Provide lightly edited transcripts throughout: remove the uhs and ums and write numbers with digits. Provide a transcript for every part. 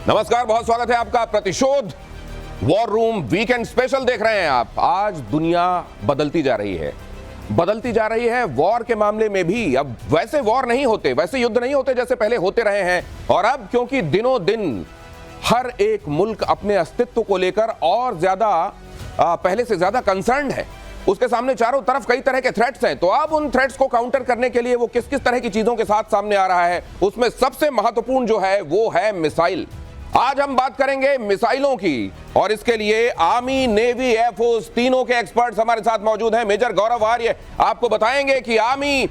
नमस्कार, बहुत स्वागत है आपका। प्रतिशोध वॉर रूम वीकेंड स्पेशल देख रहे हैं आप। आज दुनिया बदलती जा रही है वॉर के मामले में भी। अब वैसे वॉर नहीं होते, वैसे युद्ध नहीं होते जैसे पहले होते रहे हैं। और अब क्योंकि दिनों दिन हर एक मुल्क अपने अस्तित्व को लेकर और ज्यादा पहले से ज्यादा कंसर्न्ड है, उसके सामने चारों तरफ कई तरह के थ्रेट्स हैं। तो अब उन थ्रेट्स को काउंटर करने के लिए वो किस किस तरह की चीजों के साथ सामने आ रहा है, उसमें सबसे महत्वपूर्ण जो है वो है मिसाइल। आज हम बात करेंगे मिसाइलों की, और इसके लिए आर्मी, नेवी, एयरफोर्स तीनों के एक्सपर्ट्स हमारे साथ मौजूद हैं। मेजर गौरव आर्य आपको बताएंगे कि आर्मी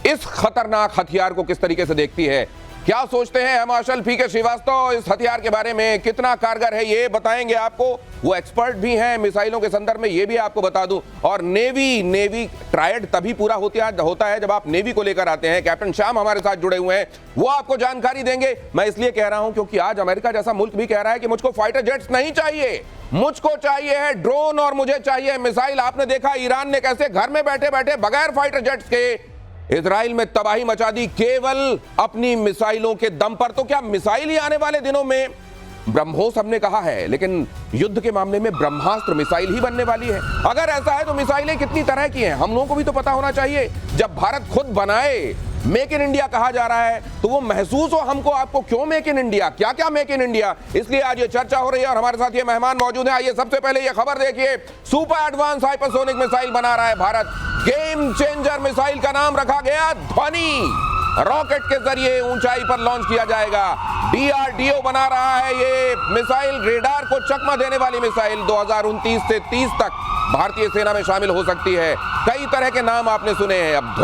इस खतरनाक हथियार को किस तरीके से देखती है, क्या सोचते हैं मार्शल पीके श्रीवास्तव इस हथियार के बारे में, कितना कारगर है ये बताएंगे आपको। वो एक्सपर्ट भी हैं मिसाइलों के संदर्भ में, ये भी आपको बता दूं। और नेवी ट्रायड तभी पूरा होता है जब आप नेवी को लेकर आते हैं। कैप्टन श्याम हमारे साथ जुड़े हुए हैं, वो आपको जानकारी देंगे। मैं इसलिए कह रहा हूं क्योंकि आज अमेरिका जैसा मुल्क भी कह रहा है कि मुझको फाइटर जेट्स नहीं चाहिए, मुझको चाहिए है ड्रोन और मुझे चाहिए मिसाइल। आपने देखा ईरान ने कैसे घर में बैठे बैठे बगैर फाइटर जेट्स के इजराइल में तबाही मचा दी, केवल अपनी मिसाइलों के दम पर। तो क्या मिसाइल ही आने वाले दिनों में, ब्रह्मोस हमने कहा है, लेकिन युद्ध के मामले में ब्रह्मास्त्र मिसाइल ही बनने वाली है? अगर ऐसा है तो मिसाइलें कितनी तरह की हैं, हम लोगों को भी तो पता होना चाहिए। जब भारत खुद बनाए, मेक इन इंडिया कहा जा रहा है, तो वो महसूस हो हमको आपको, क्यों मेक इन इंडिया, क्या क्या मेक इन इंडिया। इसलिए आज ये चर्चा हो रही है और हमारे साथ ये मेहमान मौजूद हैं। आइए सबसे पहले ये खबर देखिए, सुपर एडवांस हाइपरसोनिक मिसाइल बना रहा है भारत। गेम चेंजर मिसाइल का नाम रखा गया ध्वनि। रॉकेट के जरिए ऊंचाई पर लॉन्च किया जाएगा। डीआरडीओ बना रहा है ये मिसाइल, रेडार को चकमा देने वाली मिसाइल। 2029 से 30 तक भारतीय सेना में शामिल हो सकती है। कई तरह के नाम आपने सुने हैं। अब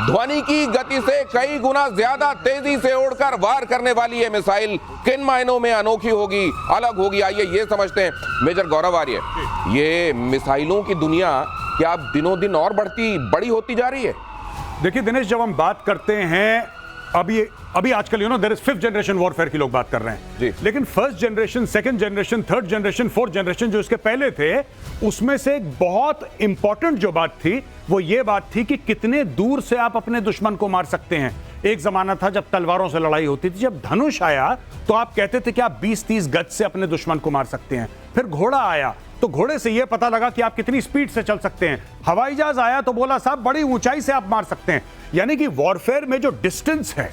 ध्वनि की गति से कई गुना ज्यादा तेजी से उड़कर वार करने वाली ये मिसाइल किन मायनों में अनोखी होगी, अलग होगी, आइए ये समझते हैं। मेजर गौरव आर्य, ये मिसाइलों की दुनिया क्या अब दिनों दिन और बड़ी होती जा रही है? देखिए दिनेश, जब हम बात करते हैं अभी आजकल there is 5th generation warfare की लोग बात कर रहे हैं जी। लेकिन 1st generation, 2nd generation, 3rd generation, 4th generation जो इसके पहले थे, उसमें से एक बहुत इंपॉर्टेंट जो बात थी वो ये बात थी कि कितने दूर से आप अपने दुश्मन को मार सकते हैं। एक जमाना था जब तलवारों से लड़ाई होती थी, जब धनुष आया तो आप कहते थे कि आप 20-30 गज से अपने दुश्मन को मार सकते हैं। फिर घोड़ा आया तो घोड़े से यह पता लगा कि आप कितनी स्पीड से चल सकते हैं। हवाई जहाज आया तो बोला साहब बड़ी ऊंचाई से आप मार सकते हैं। यानी कि वॉरफेयर में जो डिस्टेंस है,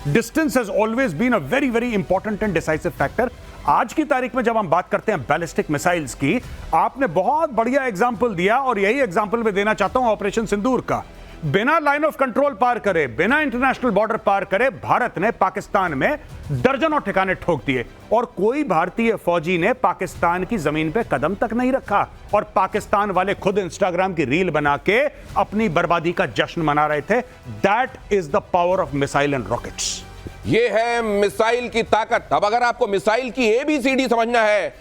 distance has always been a very very important and decisive factor. आज की तारीख में जब हम बात करते हैं बैलिस्टिक मिसाइल्स की, आपने बहुत बढ़िया एग्जांपल दिया और यही एग्जांपल मैं देना चाहता हूं ऑपरेशन सिंदूर का। बिना लाइन ऑफ कंट्रोल पार करे, बिना इंटरनेशनल बॉर्डर पार करे, भारत ने पाकिस्तान में दर्जनों ठिकाने ठोक दिए और कोई भारतीय फौजी ने पाकिस्तान की जमीन पे कदम तक नहीं रखा। और पाकिस्तान वाले खुद इंस्टाग्राम की रील बना के अपनी बर्बादी का जश्न मना रहे थे। That is the power of missile and rockets. ये है मिसाइल की ताकत। अब अगर आपको मिसाइल की ABCD समझना है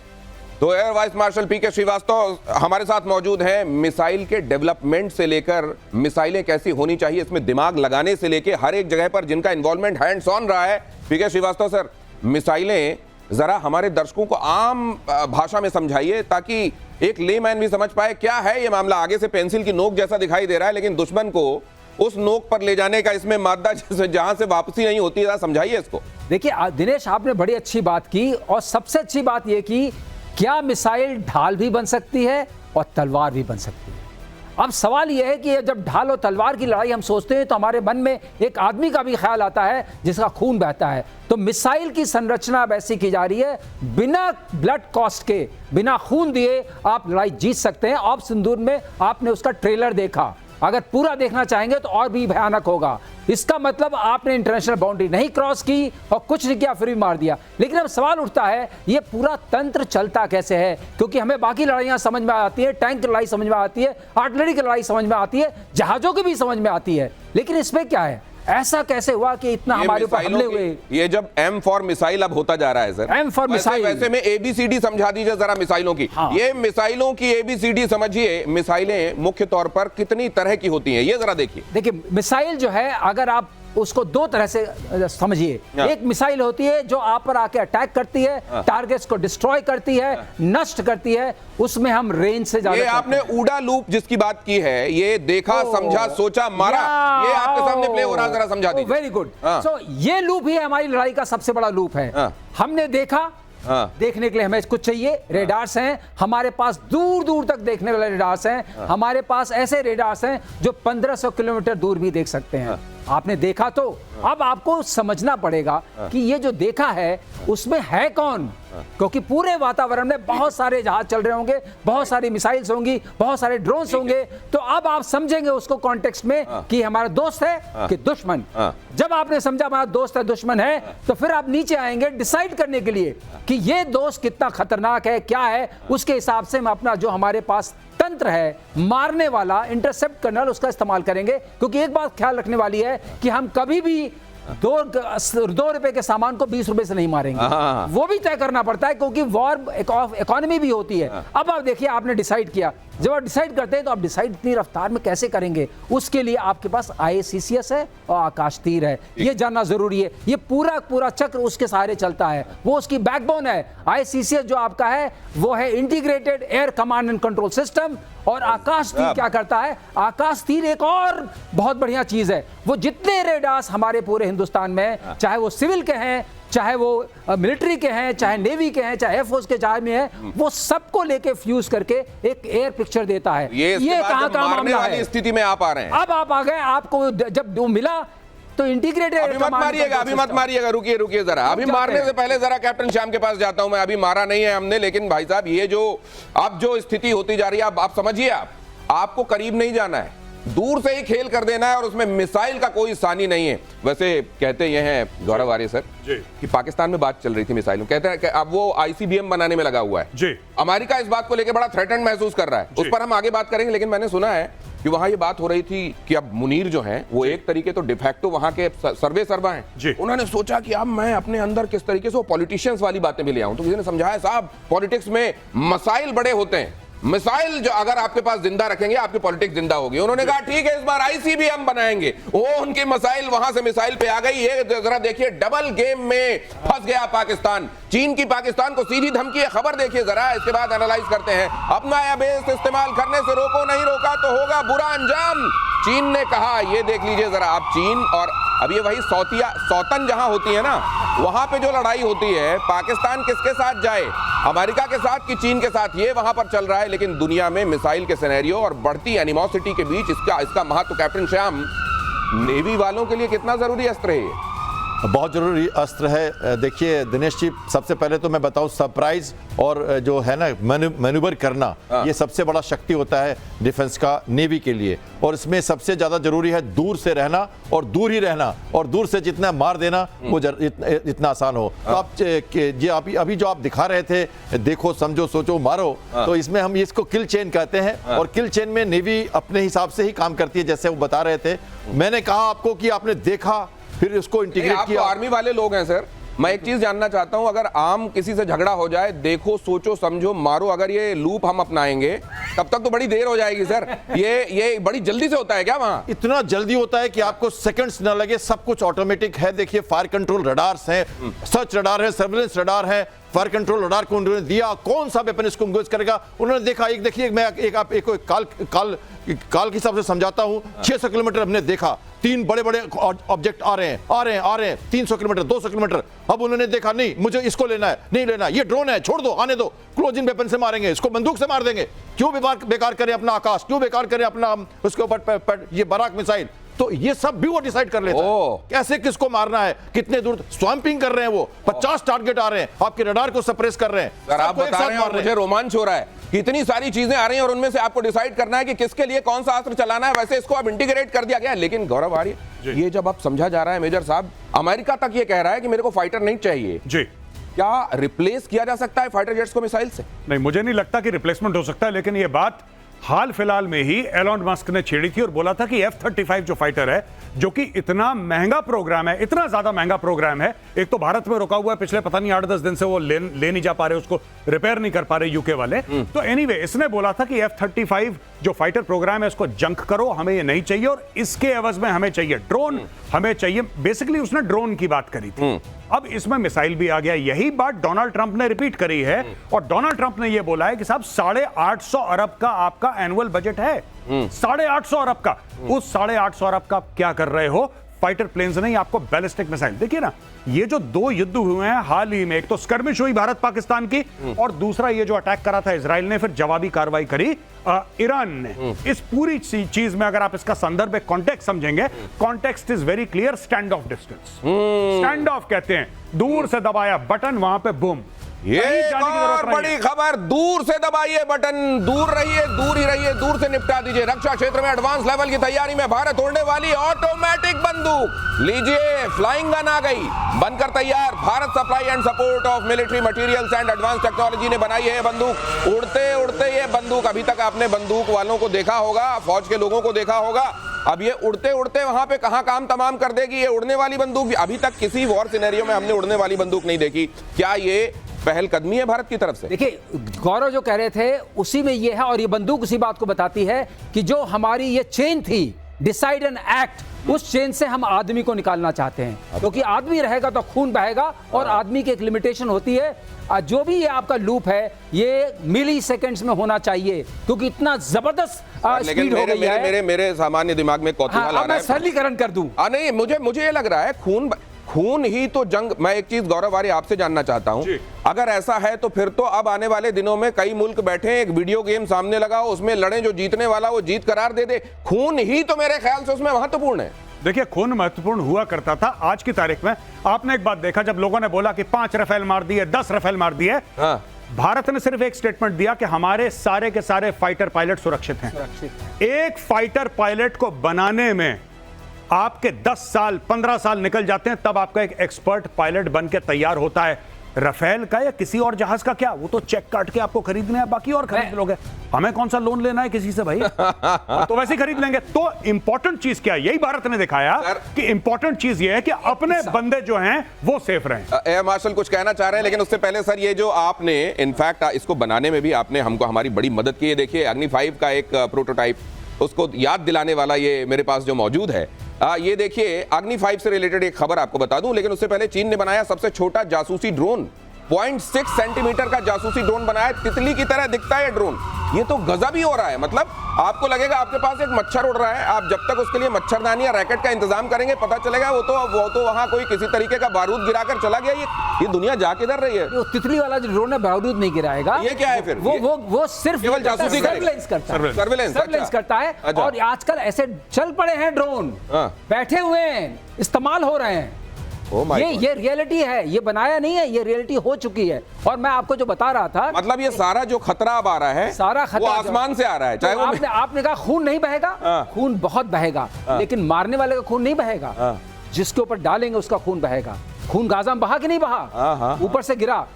तो एयर वाइस मार्शल पीके श्रीवास्तव हमारे साथ मौजूद हैं। मिसाइल के डेवलपमेंट से लेकर मिसाइलें कैसी होनी चाहिए, इसमें दिमाग लगाने से लेकर हर एक जगह पर जिनका इन्वॉल्वमेंट हैंड्स ऑन रहा है। पीके श्रीवास्तव सर, मिसाइलें जरा हमारे दर्शकों को आम भाषा में समझाइए ताकि एक लेमैन भी समझ पाए क्या है ये मामला। आगे से पेंसिल की नोक जैसा दिखाई दे रहा है, लेकिन दुश्मन को उस नोक पर ले जाने का इसमें मादा जहां से वापसी नहीं होती, समझाइए इसको। देखिए दिनेश, आपने बड़ी अच्छी बात की और सबसे अच्छी बात यह की क्या मिसाइल ढाल भी बन सकती है और तलवार भी बन सकती है। अब सवाल यह है कि जब ढाल और तलवार की लड़ाई हम सोचते हैं तो हमारे मन में एक आदमी का भी ख्याल आता है जिसका खून बहता है। तो मिसाइल की संरचना अब ऐसी की जा रही है, बिना ब्लड कॉस्ट के, बिना खून दिए आप लड़ाई जीत सकते हैं। ऑप सिंदूर में आपने उसका ट्रेलर देखा, अगर पूरा देखना चाहेंगे तो और भी भयानक होगा। इसका मतलब आपने इंटरनेशनल बाउंड्री नहीं क्रॉस की और कुछ नहीं किया, फिर भी मार दिया। लेकिन अब सवाल उठता है ये पूरा तंत्र चलता कैसे है, क्योंकि हमें बाकी लड़ाइयां समझ में आती है, टैंक की लड़ाई समझ में आती है, आर्टिलरी की लड़ाई समझ में आती है, जहाजों की भी समझ में आती है, लेकिन इसमें क्या है, ऐसा कैसे हुआ कि इतना हमारे ऊपर हमले हुए? ये जब M फॉर मिसाइल अब होता जा रहा है सर, M फॉर मिसाइल, वैसे में ABCD समझा दीजिए जरा मिसाइलों की। हाँ। ये मिसाइलों की ABCD समझिए। मिसाइलें मुख्य तौर पर कितनी तरह की होती हैं ये जरा देखिए। देखिए मिसाइल जो है, अगर आप उसको दो तरह से समझिए। एक मिसाइल होती है जो आप पर आके अटैक करती है, टारगेट्स को डिस्ट्रॉय करती है, नष्ट करती है, उसमें हम रेंज से ज्यादा। ये आपने ऊडा लूप जिसकी बात की है, ये देखा, समझा, सोचा, मारा, ये आपके सामने प्ले हो रहा, जरा समझा दीजिए। Very good. सो ये लूप ही हमारी लड़ाई का सबसे बड़ा लूप है। हमने देखा, देखने के लिए हमें कुछ चाहिए, रेडार्स हैं हमारे पास, दूर दूर तक देखने वाले रेडार्स हैं हमारे पास, ऐसे रेडार्स हैं जो 1500 किलोमीटर दूर भी देख सकते हैं। आपने देखा, तो अब आपको समझना पड़ेगा कि ये जो देखा है उसमें है कौन, क्योंकि पूरे वातावरण में बहुत सारे जहाज चल रहे होंगे, बहुत सारी मिसाइल्स होंगी, बहुत सारे ड्रोन्स होंगे, तो अब आप समझेंगे उसको कॉन्टेक्स्ट में कि हमारा दोस्त है कि दुश्मन। जब आपने समझा हमारा दोस्त है दुश्मन है, तो फिर आप नीचे आएंगे डिसाइड करने के लिए कि ये दोस्त कितना खतरनाक है, क्या है, उसके हिसाब से हम अपना जो हमारे पास तंत्र है मारने वाला, इंटरसेप्ट करने वाला, उसका इस्तेमाल करेंगे। क्योंकि एक बात ख्याल रखने वाली है कि हम कभी भी 2 रुपए के सामान को 20 रुपए से नहीं मारेंगे, वो भी तय करना पड़ता है, क्योंकि वॉर इकोनॉमी भी होती है। अब आप देखिए, आपने डिसाइड किया, जब आप डिसाइड करते हैं तो आप डिसाइड इतनी रफ्तार में कैसे करेंगे, उसके लिए आपके पास IACCS है और आकाश तीर है, ये जानना जरूरी है। ये पूरा चक्र उसके सहारे चलता है, वो उसकी बैकबोन है। IACCS जो आपका है वो है integrated air command and control system, और आकाश तीर क्या करता है, आकाश तीर एक और बहुत बढ़िया चीज है। वो जितने रेडार्स हमारे पूरे हिंदुस्तान में, चाहे वो सिविल के हैं, चाहे वो मिलिट्री के हैं, चाहे नेवी के हैं, चाहे एयरफोर्स के जहाज में है, वो सबको लेके फ्यूज करके एक एयर पिक्चर देता है। ये कहां का मामला है, स्थिति में आप आ रहे हैं। अब आप आ गए, आपको जब वो मिला तो इंटीग्रेटेड। अभी मत मारिएगा, रुकिए जरा। अभी मारने से पहले जरा कैप्टन श्याम के पास जाता हूं मैं। अभी मारा नहीं है हमने, लेकिन भाई साहब ये जो अब जो स्थिति होती जा रही है, आप समझिए, आपको करीब नहीं जाना है, दूर से ही खेल कर देना है, और उसमें मिसाइल का कोई सानी नहीं है। वैसे कहते ये हैं गौरव आर्य सर कि पाकिस्तान में बात चल रही थी मिसाइलों, कहते हैं कि अब वो ICBM बनाने में लगा हुआ है। अमेरिका इस बात को लेकर बड़ा थ्रेटन्ड महसूस कर रहा है, उस पर हम आगे बात करेंगे। लेकिन मैंने सुना है कि वहां ये बात हो रही थी कि अब मुनीर जो हैं वो एक तरीके तो डिफैक्टो वहां के सर्वा हैं। उन्होंने सोचा कि अब मैं अपने अंदर किस तरीके से वो पॉलिटिशियंस वाली बातें भी ले आऊं। तो किसी ने समझाया, साहब पॉलिटिक्स में मसाइल बड़े होते हैं, मिसाइल जो अगर आपके पास जिंदा रखेंगे आपकी पॉलिटिक्स जिंदा होगी। उन्होंने कहा ठीक है, इस बार ICBM बनाएंगे। वो उनकी मिसाइल वहां से मिसाइल पे आ गई। ये जरा देखिए, डबल गेम में फंस गया पाकिस्तान। चीन की पाकिस्तान को सीधी धमकी है, खबर देखिए जरा, इसके बाद एनालाइज करते हैं। अपना एयरबेस इस्तेमाल करने से रोको, नहीं रोका तो होगा बुरा अंजाम, चीन ने कहा। ये देख लीजिए जरा आप, चीन और अब ये वही सौतन जहां होती है ना, वहां पे जो लड़ाई होती है, पाकिस्तान किसके साथ जाए, अमेरिका के साथ कि चीन के साथ, ये वहां पर चल रहा है। लेकिन दुनिया में मिसाइल के सिनेरियो और बढ़ती एनिमोसिटी के बीच इसका महत्व, कैप्टन श्याम, नेवी वालों के लिए कितना जरूरी अस्त्र है ये? बहुत जरूरी अस्त्र है। देखिए दिनेश जी, सबसे पहले तो मैं बताऊं, सरप्राइज और जो है ना मैन्यूवर करना, ये सबसे बड़ा शक्ति होता है डिफेंस का, नेवी के लिए। और इसमें सबसे ज्यादा जरूरी है दूर से रहना और दूर ही रहना, और दूर से जितना मार देना वो इतना आसान हो। तो आप अभी जो आप दिखा रहे थे, देखो, समझो, सोचो, मारो, तो इसमें हम इसको किल चेन कहते हैं। और किल चेन में नेवी अपने हिसाब से ही काम करती है, जैसे वो बता रहे थे। मैंने कहा आपको कि आपने देखा, फिर उसको इंटीग्रेट किया। आप आर्मी वाले लोग हैं सर, मैं एक चीज जानना चाहता हूं, अगर आम किसी से झगड़ा हो जाए, देखो, सोचो, समझो, मारो, अगर ये लूप हम अपनाएंगे तब तक तो बड़ी देर हो जाएगी सर। ये बड़ी जल्दी से होता है क्या वहां? इतना जल्दी होता है कि आपको सेकंड्स ना लगे, सब कुछ ऑटोमेटिक है। देखिए, फायर कंट्रोल रडार्स हैं, सर्च रडार है, सर्विलेंस रडार है। फायर कंट्रोल रडार को उन्होंने दिया, कौन सा वेपन इसको एंगेज करेगा, उन्होंने देखा। एक देखिए, मैं एक काल के हिसाब से समझाता हूं। 600 किलोमीटर हमने देखा, 3 बड़े-बड़े ऑब्जेक्ट आ रहे हैं 300 किलोमीटर, 200 किलोमीटर। अब उन्होंने देखा, नहीं मुझे इसको लेना है, नहीं लेना, ये ड्रोन है, छोड़ दो, आने दो, क्लोजिंग वेपन से मारेंगे, इसको बंदूक से मार देंगे। क्यों बेकार करें अपना आकाश, क्यों बेकार करें अपना उसके ऊपर ये बराक मिसाइल। तो ये सब भी वो डिसाइड कर लेता है, कैसे किसको मारना है, कितने दूर। स्वैम्पिंग कर रहे हैं वो, 50 टारगेट आ रहे हैं, आपके रडार को सप्रेस कर रहे हैं। सर आप बता रहे हैं और मुझे रोमांच हो रहा है कि इतनी सारी चीजें आ रही हैं और उनमें से आपको डिसाइड करना है कि किसके लिए कौन सा अस्त्र चलाना है। वैसे इसको अब इंटीग्रेट कर दिया गया है। लेकिन गौरव आर्य, ये जब अब समझा जा रहा है मेजर साहब, अमेरिका तक ये कह रहा है कि मेरे को फाइटर नहीं चाहिए जी, क्या रिप्लेस किया जा सकता है फाइटर जेट्स को मिसाइल से? नहीं, मुझे नहीं लगता कि रिप्लेसमेंट हो सकता है। लेकिन ये बात हाल फिलहाल में ही एलोन मस्क ने छेड़ी थी और बोला था कि F-35 जो फाइटर है, जो कि इतना महंगा प्रोग्राम है, इतना ज्यादा महंगा प्रोग्राम है, एक तो भारत में रुका हुआ है पिछले पता नहीं 8-10 दिन से, वो ले नहीं जा पा रहे, उसको रिपेयर नहीं कर पा रहे यूके वाले। तो एनीवे, इसने बोला था कि F-35 जो फाइटर प्रोग्राम है इसको जंक करो, हमें ये नहीं चाहिए और इसके एवज में हमें चाहिए ड्रोन, हमें चाहिए। बेसिकली उसने ड्रोन की बात करी थी, अब इसमें मिसाइल भी आ गया। यही बात डोनाल्ड ट्रंप ने रिपीट करी है और डोनाल्ड ट्रंप ने यह बोला है कि साहब 850 अरब का आपका एनुअल बजट है, 850 अरब का। उस 850 अरब का क्या कर रहे हो? फाइटर प्लेन्स नहीं, आपको बैलिस्टिक मिसाइल। देखिए ना, ये जो 2 युद्ध हुए हैं हाल ही में, एक तो स्कर्मिश हुई भारत पाकिस्तान की और दूसरा ये जो अटैक करा था इजराइल ने, फिर जवाबी कार्रवाई करी ईरान ने। इस पूरी चीज में अगर आप इसका संदर्भ कॉन्टेक्स्ट समझेंगे, context is very clear. Stand of distance, stand of कहते हैं, दूर से दबाया बटन, वहां पे बूम। ये एक और बड़ी खबर, दूर से दबाइए बटन, दूर रहिए, दूर ही रहिए, दूर से निपटा दीजिए। रक्षा क्षेत्र में एडवांस लेवल की तैयारी में भारत उड़ने वाली ऑटोमेटिक बंदूक, लीजिए फ्लाइंग गन आ गई, बनकर तैयार। Bharat supply and support of military materials and advance technology ने बनाई है बंदूक। उड़ते उड़ते ये बंदूक, अभी तक आपने बंदूक वालों को देखा होगा, फौज के लोगों को देखा होगा, अब ये उड़ते उड़ते वहां पे कहां काम तमाम कर देगी ये उड़ने वाली बंदूक। अभी तक किसी वॉर सिनेरियो में हमने उड़ने वाली बंदूक नहीं देखी। क्या ये पहल कदमी है भारत की तरफ से? देखिए, गौरव जो कह रहे थे उसी में ये है, और ये बंदूक उसी बात को बताती है कि जो हमारी ये चेन थी, डिसाइड एंड एक्ट, उस चेन से हम आदमी को निकालना चाहते हैं। क्योंकि आदमी रहेगा तो खून बहेगा, और आदमी की एक लिमिटेशन होती है। जो भी ये आपका लूप है ये मिली सेकेंड्स में होना चाहिए, क्योंकि इतना जबरदस्त स्पीड हो गई है। मेरे सामान्य दिमाग में कौतूहल आ रहा है। मैं सरलीकरण कर दूं। नहीं, मुझे ये लग रहा है खून ही तो जंग। मैं एक चीज गौरव आर्य आपसे जानना चाहता हूं, अगर ऐसा है तो फिर तो अब आने वाले दिनों में कई मुल्क बैठे, एक वीडियो गेम सामने लगाओ, उसमें लड़े, जो जीतने वाला वो जीत करार दे दे। खून ही तो मेरे ख्याल से उसमें महत्वपूर्ण है। देखिए, खून महत्वपूर्ण हुआ करता था। आज की तारीख में आपने एक बात देखा, जब लोगों ने बोला कि 5 राफेल मार दिए, 10 राफेल मार दिए, भारत ने सिर्फ एक स्टेटमेंट दिया कि हमारे सारे के सारे फाइटर पायलट सुरक्षित हैं। एक फाइटर पायलट को बनाने में आपके 10 साल 15 साल निकल जाते हैं, तब आपका एक एक्सपर्ट पायलट बन के तैयार होता है। राफेल का या किसी और जहाज का क्या, वो तो चेक काट के आपको खरीदने हैं, बाकी और खरीद लोगे। हमें कौन सा लोन लेना है किसी से भाई? तो वैसे ही खरीद लेंगे। तो इंपॉर्टेंट चीज क्या है, यही भारत ने दिखाया कि इंपॉर्टेंट चीज ये है कि अपने बंदे जो हैं वो सेफ रहें। एयर मार्शल कुछ कहना चाह रहे हैं, लेकिन उससे पहले सर, ये जो आपने इनफैक्ट इसको बनाने में भी आपने हमको हमारी बड़ी मदद की है। देखिए, अग्नि 5 का एक प्रोटोटाइप, उसको याद दिलाने वाला ये मेरे पास जो मौजूद है, ये देखिए, अग्नि 5 से रिलेटेड एक खबर आपको बता दूं। लेकिन उससे पहले चीन ने बनाया सबसे छोटा जासूसी ड्रोन, 0.6 सेंटीमीटर का जासूसी ड्रोन बनाया। तितली की तरह दिखता है ड्रोन। ये तो गजब ही हो रहा है। मतलब आपको लगेगा आपके पास एक मच्छर उड़ रहा है, आप जब तक उसके लिए मच्छरदानी या रैकेट का इंतजाम करेंगे, पता चलेगा वो तो वहां कोई किसी तरीके का बारूद गिराकर चला गया। ये दुनिया जा किधर रही है? वो तितली वाला जो ड्रोन है बारूद नहीं गिराएगा। ये क्या है फिर? वो सिर्फ केवल जासूसी सर्विलेंस करता है। सर्विलेंस करता है। और आजकल ऐसे चल पड़े हैं ड्रोन, बैठे हुए हैं, इस्तेमाल हो रहे हैं। ये रियलिटी है, ये बनाया नहीं है, ये रियलिटी हो चुकी है। और मैं आपको जो बता रहा था, मतलब ये सारा जो खतरा अब आ रहा है, सारा खतरा वो आसमान से आ रहा है। चाहे तो आपने कहा खून नहीं बहेगा, खून बहुत बहेगा, लेकिन मारने वाले का खून नहीं बहेगा, जिसके ऊपर डालेंगे उसका खून बहेगा। खून गाजा में बहा कि नहीं बहा? ऊपर से गिरा,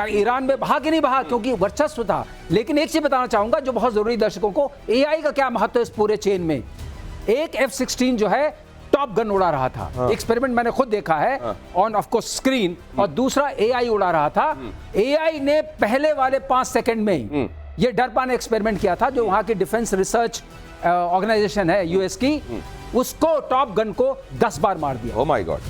ईरान में बहा कि नहीं बहा? क्योंकि वर्चस्व था। लेकिन एक चीज बताना चाहूंगा जो बहुत जरूरी, दर्शकों को, एआई का क्या महत्व है इस पूरे चेन में। एक F-16 जो है टॉप गन उड़ा रहा था, एक्सपेरिमेंट मैंने खुद देखा है ऑन ऑफ कोर्स स्क्रीन, और दूसरा एआई उड़ा रहा था। एआई ने पहले वाले 5 सेकंड में ये डरपा ने एक्सपेरिमेंट किया था, जो वहां की डिफेंस रिसर्च ऑर्गेनाइजेशन है यूएस की, उसको टॉप गन को 10 बार मार दिया। Oh my God.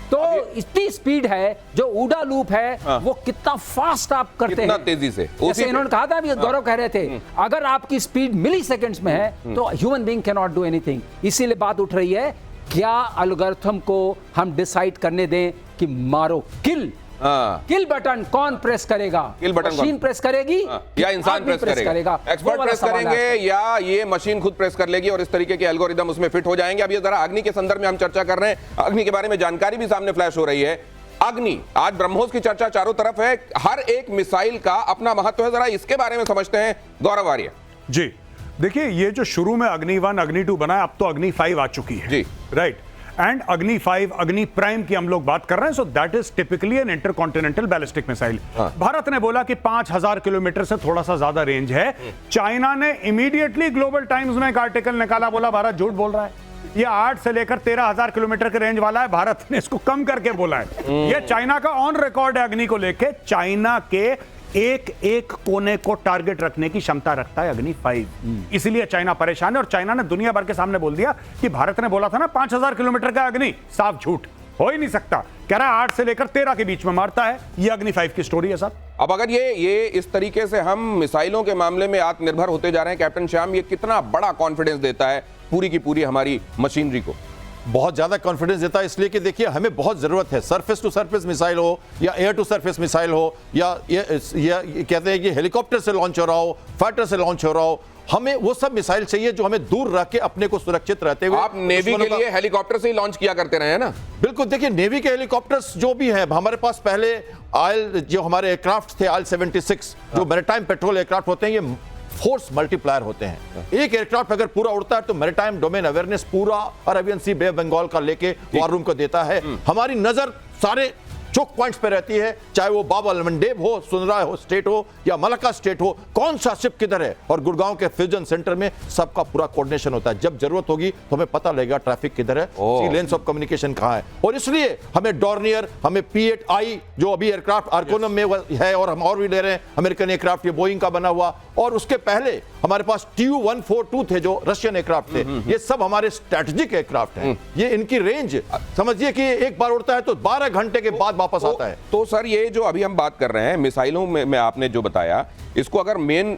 तो इतनी स्पीड है, जो उड़ा लूप है वो कितना फास्ट आप करते हैं, तेजी से। जैसे इन्होंने कहा था, गौरव कह रहे थे, अगर आपकी स्पीड मिली सेकेंड्स में है तो human being can not do anything. इसीलिए बात उठ रही है, क्या एल्गोरिथम को हम डिसाइड करने दें कि मारो, किल बटन कौन प्रेस करेगा? किल बटन मशीन प्रेस करेगी या इंसान प्रेस करेगा? एक्सपर्ट प्रेस करेंगे या ये मशीन खुद प्रेस कर लेगी और इस तरीके के एल्गोरिदम उसमें फिट हो जाएंगे? अब ये जरा अग्नि के संदर्भ में हम चर्चा कर रहे हैं, अग्नि के बारे में जानकारी भी सामने फ्लैश हो रही है। अग्नि, आज ब्रह्मोस की चर्चा चारों तरफ है, हर एक मिसाइल का अपना महत्व है, जरा इसके बारे में समझते हैं गौरव आर्य जी। देखिए, ये जो शुरू में अग्नि 1 अग्नि 2 बना है, अब तो अग्नि 5 आ चुकी है जी, राइट। एंड अग्नि 5 अग्नि प्राइम की हम लोग बात कर रहे हैं। So that is typically an intercontinental ballistic missile. Bharat ने बोला कि 5000 किलोमीटर से थोड़ा सा ज्यादा रेंज है। चाइना ने इमीडिएटली ग्लोबल टाइम्स में एक आर्टिकल निकाला, बोला भारत झूठ बोल रहा है, ये 8 से लेकर 13,000 किलोमीटर के रेंज वाला है। भारत ने इसको कम करके बोला है। ये चाइना का ऑन रिकॉर्ड है अग्नि को लेके। चाइना के एक एक कोने को टारगेट रखने की क्षमता रखता है अग्नि 5। इसलिए चाइना परेशान है और चाइना ने दुनिया भर के सामने बोल दिया कि भारत ने बोला था ना 5000 किलोमीटर का अग्नि, साफ झूठ, हो ही नहीं सकता। कह रहा है 8 से लेकर 13 के बीच में मारता है। ये अग्नि 5 की स्टोरी है साहब। अब अगर ये इस तरीके से हम मिसाइलों के मामले में आत्मनिर्भर होते जा रहे हैं कैप्टन श्याम, ये कितना बड़ा कॉन्फिडेंस देता है पूरी की पूरी हमारी मशीनरी को? बहुत ज्यादा कॉन्फिडेंस देता है, इसलिए कि देखिए हमें बहुत जरूरत है, सरफेस टू सरफेस मिसाइल हो या एयर टू सरफेस मिसाइल हो या कहते हैं कि हेलीकॉप्टर से लॉन्च हो रहा हो, फाइटर से लॉन्च हो रहा हो, हमें वो सब मिसाइल चाहिए जो हमें दूर रख के अपने को सुरक्षित रहते हुए। आप नेवी के लिए हेलीकॉप्टर से ही लॉन्च किया करते रहे हैं ना? बिल्कुल, देखिए नेवी के हेलीकॉप्टर्स जो भी हैं हमारे पास, पहले जो हमारे एयरक्राफ्ट थे IL-76 जो मैरीटाइम पेट्रोल एयरक्राफ्ट होते हैं, ये फोर्स मल्टीप्लायर होते हैं। एक एयरक्राफ्ट अगर पूरा उड़ता है तो मैरीटाइम डोमेन अवेयरनेस पूरा Arabian sea, bay of Bengal का लेके वॉर रूम को देता है। हमारी नजर सारे चोक पॉइंट्स पे रहती है, चाहे वो बाब अल मंडेब हो, सुंदरा हो स्टेट हो या मलक्का स्टेट हो, कौन सा शिप किधर है, और गुड़गांव के फ्यूजन सेंटर में सबका पूरा कोऑर्डिनेशन होता है। जब जरूरत होगी तो हमें पता लगेगा ट्रैफिक किधर है, सी लेन्स ऑफ कम्युनिकेशन कहां है। और इसलिए हमें डॉर्नियर, हमें P-8I जो अभी एयरक्राफ्ट आर्कोनम में है, और हम और भी ले रहे हैं अमेरिकन एयरक्राफ्ट, ये बोइंग का बना हुआ, और उसके पहले हमारे पास Tu-142 थे जो रशियन एयरक्राफ्ट थे। ये सब हमारे स्ट्रेटेजिक एयरक्राफ्ट हैं। ये इनकी रेंज समझिए कि एक बार उड़ता है तो 12 घंटे के बाद वापस आता है। तो सर ये जो अभी हम बात कर रहे हैं मिसाइलों में आपने जो बताया, इसको अगर मेन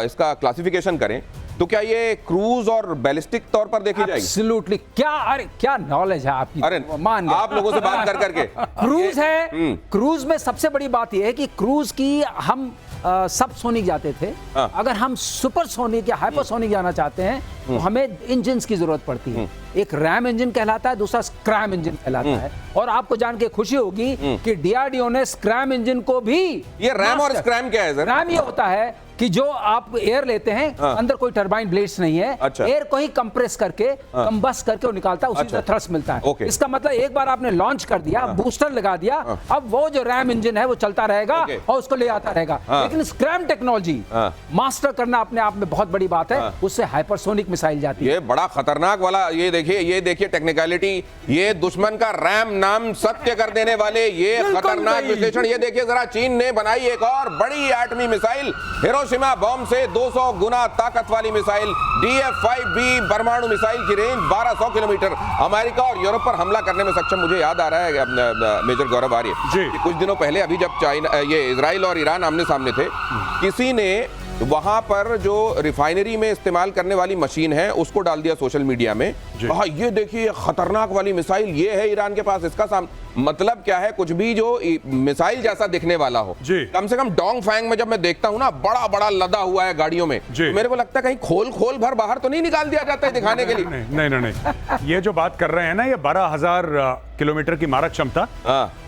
इसका क्लासिफिकेशन करें तो क्या ये क्रूज और बैलिस्टिक तौर पर देखी जाएगी? एब्सोल्युटली। क्या नॉलेज है आपकी, अरे मान गए। आप लोगों से बात कर करके क्रूज है, क्रूज में सबसे बड़ी बात यह है कि क्रूज की हम सब सोनिक जाते थे, अगर हम सुपर सोनिक या हाइपरसोनिक जाना चाहते हैं तो हमें इंजन की जरूरत पड़ती है। एक रैम इंजन कहलाता है, दूसरा स्क्रैम इंजन कहलाता है। और आपको जान के खुशी होगी कि DRDO ने स्क्रैम इंजन को भी, ये रैम और स्क्रैम क्या है सर? रैम ये होता है कि जो आप एयर लेते हैं, अंदर कोई टरबाइन ब्लेड्स नहीं है, अच्छा। एयर को ही कंप्रेस करके कंबस्ट करके वो निकालता है, उसी से थ्रस्ट मिलता है। ओके। इसका मतलब एक बार आपने लॉन्च कर दिया, बूस्टर लगा दिया, अब वो जो रैम इंजन है वो चलता रहेगा और उसको ले आता रहेगा। लेकिन स्क्रैम टेक्नोलॉजी मास्टर करना अपने आप में बहुत बड़ी बात है, उससे हाइपरसोनिक मिसाइल जाती है। ये बड़ा खतरनाक वाला, ये देखिए टेक्निकलिटी, ये दुश्मन का रैम नाम सत्य कर देने वाले ये खतरनाक विश्लेषण। ये देखिए जरा, चीन ने बनाई एक और बड़ी एटमी मिसाइल, हिरोशिमा बॉम्ब से 200 गुना ताकत वाली मिसाइल DF-5B परमाणु मिसाइल की रेंज 1200 किलोमीटर, अमेरिका और यूरोप पर हमला करने में सक्षम। मुझे याद आ रहा है मेजर गौरव आर्य कि कुछ दिनों पहले अभी जब चाइना, ये इजराइल और ईरान आमने सामने थे, किसी ने वहां पर जो रिफाइनरी में इस्तेमाल करने वाली मशीन है उसको डाल दिया सोशल मीडिया में, कहा ये देखिए खतरनाक वाली मिसाइल ये है ईरान के पास, इसका मतलब क्या है, कुछ भी जो मिसाइल जैसा दिखने वाला हो। कम से कम डोंग फैंग में जब मैं देखता हूं ना, बड़ा बड़ा लदा हुआ है गाड़ियों में, तो मेरे को लगता है कहीं खोल भर बाहर तो नहीं निकाल दिया जाता है दिखाने के लिए। नहीं, ये जो बात कर रहे हैं ना, ये 12,000 किलोमीटर की मारक क्षमता,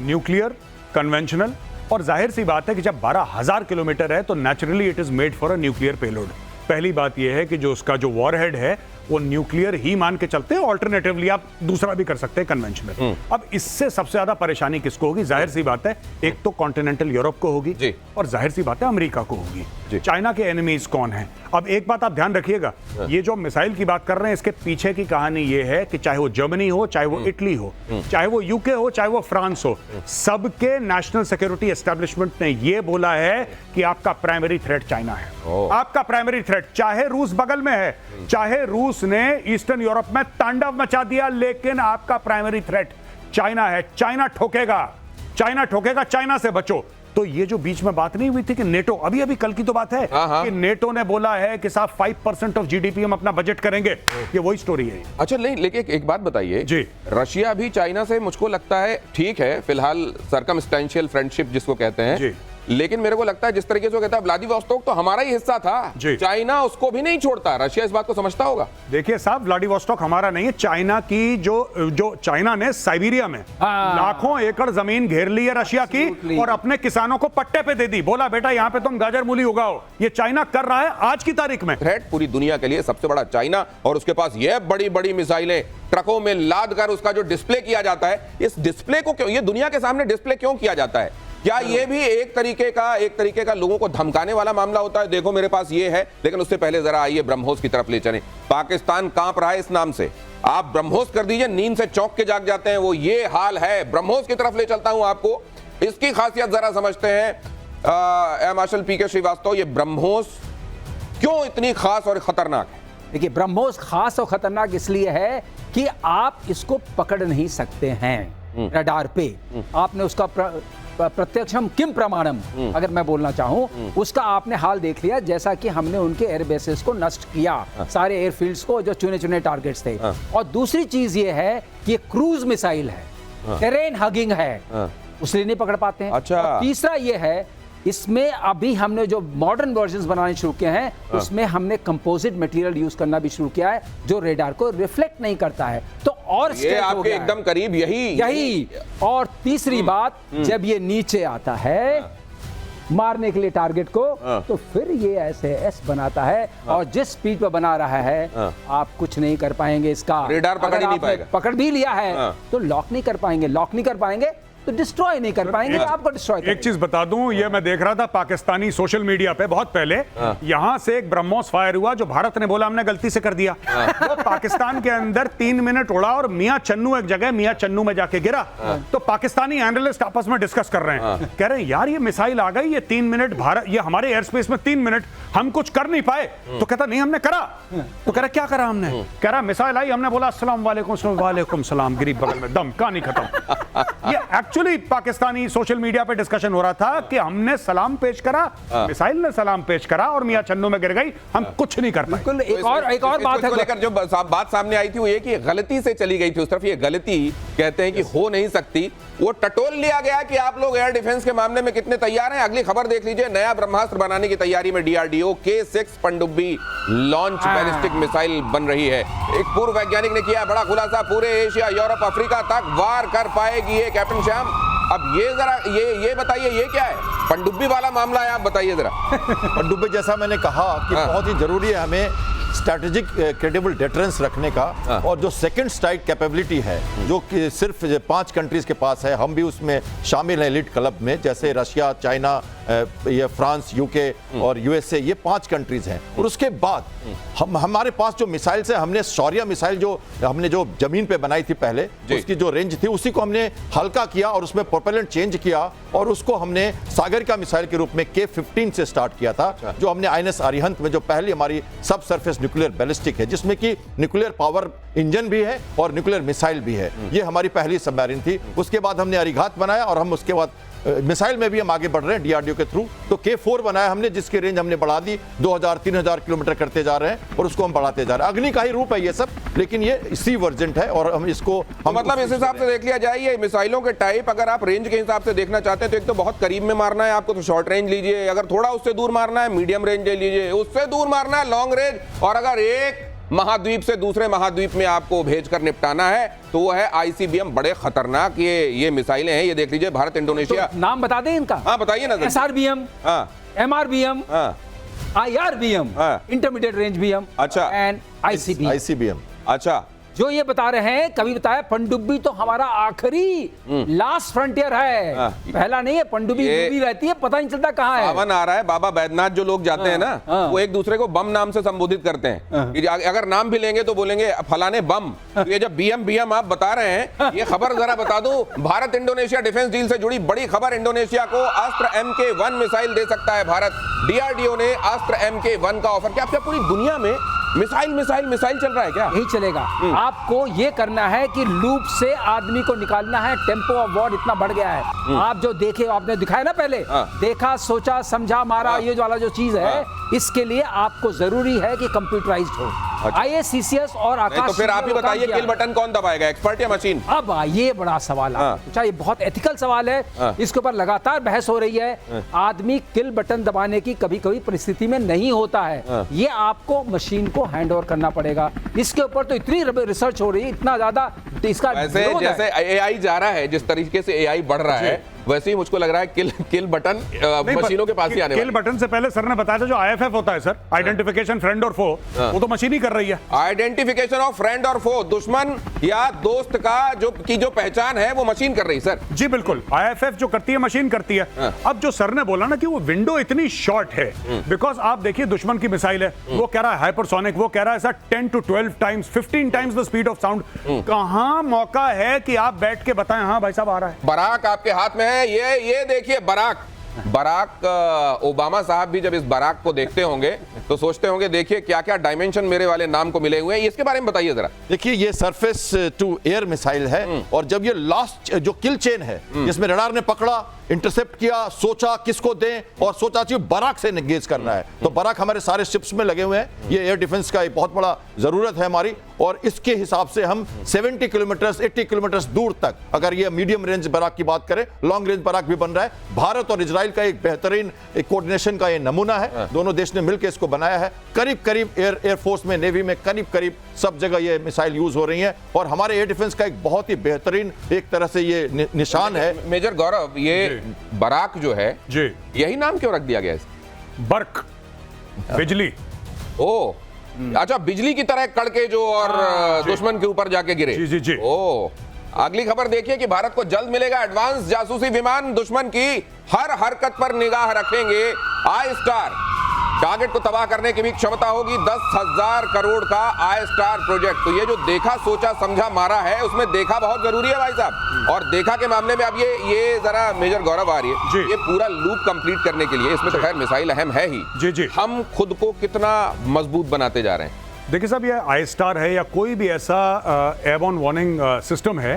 न्यूक्लियर, कन्वेंशनल, और जाहिर सी बात है कि जब 12,000 किलोमीटर है तो naturally it is made for a nuclear payload. पहली बात यह है कि जो उसका जो वॉरहेड है वो न्यूक्लियर ही मान के चलते हैं, ऑल्टरनेटिवली आप दूसरा भी कर सकते हैं, कन्वेंशनल। अब इससे सबसे ज्यादा परेशानी किसको होगी? जाहिर सी बात है, एक तो कॉन्टिनेंटल यूरोप को होगी और जाहिर सी बात है अमेरिका को होगी। चाइना के एनिमीज कौन हैं? अब एक बात आप ध्यान रखिएगा, ये जो मिसाइल की बात कर रहे हैं इसके पीछे की कहानी ये है कि चाहे वो जर्मनी हो, चाहे वो इटली हो, चाहे वो यूके हो, चाहे वो फ्रांस हो, सबके नेशनल सिक्योरिटी एस्टेब्लिशमेंट ने ये बोला है कि आपका प्राइमरी थ्रेट चाइना है। आपका प्राइमरी थ्रेट, चाहे रूस बगल में है, चाहे रूस ने ईस्टर्न यूरोप में तांडव मचा दिया, लेकिन आपका प्राइमरी थ्रेट चाइना है। चाइना ठोकेगा, चाइना से बचो। तो ये जो बीच में बात नहीं हुई थी कि नेटो, अभी कल की तो बात है कि नेटो ने बोला है कि साहब 5% ऑफ जीडीपी हम अपना बजट करेंगे, ये वही स्टोरी है। अच्छा, नहीं, लेकिन एक बात बताइए जी, रशिया भी चाइना से मुझको लगता है ठीक है फिलहाल सर्कमस्टेंशियल फ्रेंडशिप जिसको कहते हैं जी, लेकिन मेरे को लगता है जिस तरीके से कहता है व्लादिवोस्तोक तो हमारा ही हिस्सा था, चाइना उसको भी नहीं छोड़ता। रशिया इस बात को समझता होगा। देखिए साहब, व्लादिवोस्तोक हमारा नहीं है, चाइना की जो चाइना ने साइबेरिया में लाखों एकड़ जमीन घेर ली है रशिया की और अपने किसानों को पट्टे पे दे दी, बोला बेटा यहाँ पे तुम गाजर मूली उगाओ। ये चाइना कर रहा है आज की तारीख में। थ्रेट पूरी दुनिया के लिए सबसे बड़ा चाइना, और उसके पास ये बड़ी बड़ी मिसाइलें ट्रकों में लाद कर उसका जो डिस्प्ले किया जाता है, इस डिस्प्ले को क्यों, ये दुनिया के सामने डिस्प्ले क्यों किया जाता है? क्या ये भी एक तरीके का लोगों को धमकाने वाला मामला होता है? देखो मेरे पास ये है, लेकिन उससे पहले जरा आइए ब्रह्मोस की तरफ ले चलें। पाकिस्तान कांप रहा है इस नाम से, आप ब्रह्मोस कर दीजिए, नींद से चौंक के जाग जाते हैं, वो ये हाल है। ब्रह्मोस की तरफ ले चलता हूं आपको, इसकी खासियत जरा समझते हैं। एयर मार्शल पीके श्रीवास्तव, ये ब्रह्मोस क्यों इतनी खास और खतरनाक है? देखिए, ब्रह्मोस खास और खतरनाक इसलिए है कि आप इसको पकड़ नहीं सकते हैं रडार पे। आपने उसका प्रत्यक्षम किम प्रमाणम अगर मैं बोलना चाहूं, उसका आपने हाल देख लिया, जैसा कि हमने उनके एयर बेसेस को नष्ट किया, सारे एयरफील्ड्स को जो चुने चुने टारगेट्स थे। और दूसरी चीज ये है कि ये क्रूज मिसाइल है, टेरेन हगिंग है, उसलिए नहीं पकड़ पाते हैं। अच्छा। और तीसरा ये है, इसमें अभी हमने जो मॉडर्न वर्जन्स बनाने शुरू किए हैं, उसमें हमने कंपोजिट मटेरियल यूज करना भी शुरू किया है, जो रेडार को रिफ्लेक्ट नहीं करता है। तो और ये आपके एकदम करीब यही। और तीसरी बात, जब ये नीचे आता है मारने के लिए टारगेट को, तो फिर ये ऐसे एस बनाता है, और जिस स्पीड पर बना रहा है आप कुछ नहीं कर पाएंगे इसका। रेडार पकड़ ही नहीं पाएगा। पकड़ भी लिया है तो लॉक नहीं कर पाएंगे, लॉक नहीं कर पाएंगे तो डिस्ट्रॉय नहीं कर पाएंगे, आपको डिस्ट्रॉय करेंगे। एक चीज बता दूं, ये मैं देख रहा था पाकिस्तानी सोशल मीडिया पे बहुत पहले, यहां से एक ब्रह्मोस फायर हुआ जो भारत ने बोला हमने गलती से कर दिया। वो पाकिस्तान के अंदर 3 मिनट उड़ा और मियां चन्नू एक जगह मियां चन्नू में जाके गिरा। तो पाकिस्तानी एनालिस्ट आपस में डिस्कस कर रहे हैं, कह रहे हैं यार ये मिसाइल आ गई, ये 3 मिनट भारत, ये हमारे एयर स्पेस में 3 मिनट हम कुछ कर नहीं पाए। तो कहता नहीं हमने करा। तो कह रहा क्या करा हमने? कह रहा मिसाइल आई, हमने बोला अस्सलाम वालेकुम सलाम, गिरी बगल में दम, कहानी खत्म। ये एक्चुअली पाकिस्तानी सोशल मीडिया पे डिस्कशन हो रहा था कि हमने सलाम पेश करा, मिसाइल ने सलाम पेश करा और मियां चन्नू में गिर गई, हम कुछ नहीं कर पाए। बिल्कुल। एक और बात है लेकर जो बात सामने आई थी वो ये कि गलती से चली गई थी उस तरफ। ये गलती कहते हैं कि हो नहीं सकती, वो टटोल लिया गया कि आप लोग एयर डिफेंस के मामले में कितने तैयार हैं। अगली खबर देख लीजिए, नया ब्रह्मास्त्र बनाने की तैयारी में डीआरडीओ, K6 पनडुब्बी लॉन्च बैलिस्टिक मिसाइल बन रही है। एक पूर्व वैज्ञानिक ने किया बड़ा खुलासा, पूरे एशिया, यूरोप, अफ्रीका तक वार कर पाएगी ये कैप्टन श्याम। अब ये जरा ये बताइए, ये क्या है? पनडुब्बी वाला मामला है, आप बताइए जरा। पनडुब्बी, जैसा मैंने कहा कि बहुत ही जरूरी है हमें स्ट्रैटेजिक क्रेडिबल डेटरेंस रखने का, और जो सेकंड स्ट्राइक कैपेबिलिटी है जो कि सिर्फ 5 कंट्रीज के पास है, हम भी उसमें शामिल हैं एलिट क्लब में, जैसे रशिया, चाइना, ये फ्रांस, यूके और यूएसए, ये 5 कंट्रीज हैं। और उसके बाद हमारे पास जो मिसाइल से हमने शौर्य मिसाइल जो हमने जो जमीन पे बनाई थी पहले, उसकी जो रेंज थी उसी को हमने हल्का किया और उसमें प्रोपेलेंट चेंज किया, और उसको हमने सागरिका मिसाइल के रूप में K15 से स्टार्ट किया था, जो हमने INS अरिहंत में, जो पहली हमारी सब सरफेस न्यूक्लियर बैलिस्टिक है, जिसमें कि न्यूक्लियर पावर इंजन भी है और न्यूक्लियर मिसाइल भी है। ये हमारी पहली सबमरीन थी। उसके बाद हमने अरिघात बनाया, और हम उसके बाद मिसाइल में भी हम आगे बढ़ रहे हैं डीआरडीओ के थ्रू। तो K4 बनाया हमने, जिसकी रेंज हमने बढ़ा दी, 2000-3000 किलोमीटर करते जा रहे हैं, और उसको हम बढ़ाते जा रहे हैं। अग्नि का ही रूप है ये सब, लेकिन ये इसी वर्जेंट है, और हम इसको मतलब इस हिसाब से देख लिया जाए, ये मिसाइलों के टाइप अगर आप रेंज के हिसाब से देखना चाहते हैं तो एक तो बहुत करीब में मारना है आपको, तो शॉर्ट रेंज लीजिए, अगर थोड़ा उससे दूर मारना है मीडियम रेंज ले लीजिए, उससे दूर मारना है लॉन्ग रेंज, और अगर एक महाद्वीप से दूसरे महाद्वीप में आपको भेजकर निपटाना है तो वो है ICBM। बड़े खतरनाक ये मिसाइलें हैं। ये देख लीजिए, भारत, इंडोनेशिया। तो नाम बता दें इनका? हाँ बताइए ना। SRBM, MRBM, IRBM, intermediate range BM, अच्छा, एंड ICBM। अच्छा, जो ये बता रहे हैं, कभी बताया पनडुब्बी तो हमारा आखिरी लास्ट फ्रंटियर है, पहला नहीं है। पनडुब्बी डूबी रहती है, पता नहीं चलता कहाँ है। सावन आ रहा है, बाबा बैद्यनाथ जो लोग जाते हैं ना, वो एक दूसरे को बम नाम से संबोधित करते हैं। कि अगर नाम भी लेंगे तो बोलेंगे फलाने बम। तो ये जब BM आप बता रहे हैं, ये खबर जरा बता दूं, भारत इंडोनेशिया डिफेंस डील से जुड़ी बड़ी खबर। इंडोनेशिया को अस्त्र MK1 मिसाइल दे सकता है भारत। डीआरडीओ ने अस्त्र MK1 का ऑफर किया। पूरी दुनिया में मिसाइल चल रहा है क्या? यही चलेगा। आपको ये करना है कि लूप से आदमी को निकालना है। टेम्पो ऑफ वॉर इतना बढ़ गया है। आप जो देखे, आपने दिखाया ना पहले, देखा, सोचा, समझा, मारा, ये वाला जो चीज है, इसके लिए आपको जरूरी है कि कंप्यूटराइज्ड हो। IACCS और आकाश। तो फिर आप ही बताइए, किल बटन कौन दबाएगा, एक्सपर्ट या मशीन? अब ये बड़ा सवाल है, ये बहुत एथिकल सवाल है। इसके ऊपर लगातार बहस हो रही है। आदमी किल बटन दबाने की कभी कभी परिस्थिति में नहीं होता है। ये आपको मशीन को हैंड ओवर करना पड़ेगा। इसके ऊपर तो इतनी रिसर्च हो रही है, इतना ज्यादा इसका। जैसे AI जा रहा है, जिस तरीके से AI बढ़ रहा है, वैसे ही मुझको लग रहा है किल बटन मशीनों के पास ही आने वाला है। किल बटन से पहले सर ने बताया था जो IFF होता है सर, आइडेंटिफिकेशन फ्रेंड और फो, वो तो मशीन ही कर रही है। आइडेंटिफिकेशन ऑफ फ्रेंड और फो, दुश्मन या दोस्त का जो पहचान है वो मशीन कर रही है सर। जी बिल्कुल, IFF जो करती है मशीन करती है। अब जो सर ने बोला ना कि वो विंडो इतनी शॉर्ट है, बिकॉज आप देखिए दुश्मन की मिसाइल है, वो कह रहा है हाइपरसोनिक, वो कह रहा है ऐसा 10 to 12 times 15 times the speed of sound. कहां मौका है कि आप बैठ के बताएं हाँ भाई साहब आ रहा है। बराक आपके हाथ में है, ये देखिए बराक, बराक ओबामा साहब भी जब इस बराक को देखते होंगे तो सोचते होंगे देखिए क्या क्या डायमेंशन मेरे वाले नाम को मिले हुए हैं। इसके बारे में बताइए जरा। देखिए ये सरफेस टू एयर मिसाइल है और जब ये लास्ट जो किल चेन है जिसमें रडार ने पकड़ा, इंटरसेप्ट किया, सोचा किसको दें और सोचा चाहिए बराक से एंगेज करना है, तो बराक हमारे सारे शिप्स में लगे हुए हैं। ये एयर डिफेंस का एक बहुत बड़ा जरूरत है हमारी और इसके हिसाब से हम 70 किलोमीटर 80 किलोमीटर दूर तक, अगर ये मीडियम रेंज बराक की बात करें, लॉन्ग रेंज बराक भी बन रहा है। भारत और इजराइल का एक बेहतरीन कोऑर्डिनेशन का ये नमूना है, दोनों देश ने मिलकर इसको बनाया है। करीब करीब एयरफोर्स में, नेवी में करीब करीब सब जगह ये मिसाइल यूज हो रही है और हमारे एयर डिफेंस का एक बहुत ही बेहतरीन एक तरह से ये निशान है। मेजर गौरव, ये बराक जो है जी, यही नाम क्यों रख दिया गया है? बर्क, बिजली। ओ अच्छा, बिजली की तरह कड़के जो और दुश्मन के ऊपर जाके गिरे। जी जी जी। ओ अगली खबर देखिए कि भारत को जल्द मिलेगा एडवांस जासूसी विमान, दुश्मन की हर हरकत पर निगाह रखेंगे आई स्टार। टारगेट को तबाह करने की भी क्षमता होगी। 10,000 करोड़ का आई स्टार प्रोजेक्ट। तो ये जो देखा सोचा समझा मारा है उसमें देखा बहुत जरूरी है भाई साहब। और देखा के मामले में अब ये जरा मेजर गौरव आ रही है, ये पूरा लूप कंप्लीट करने के लिए, इसमें तो खैर मिसाइल अहम है ही, जी जी, हम खुद को कितना मजबूत बनाते जा रहे हैं। देखिए साहब, ये आई स्टार है या कोई भी ऐसा एयरबॉर्न वार्निंग सिस्टम है,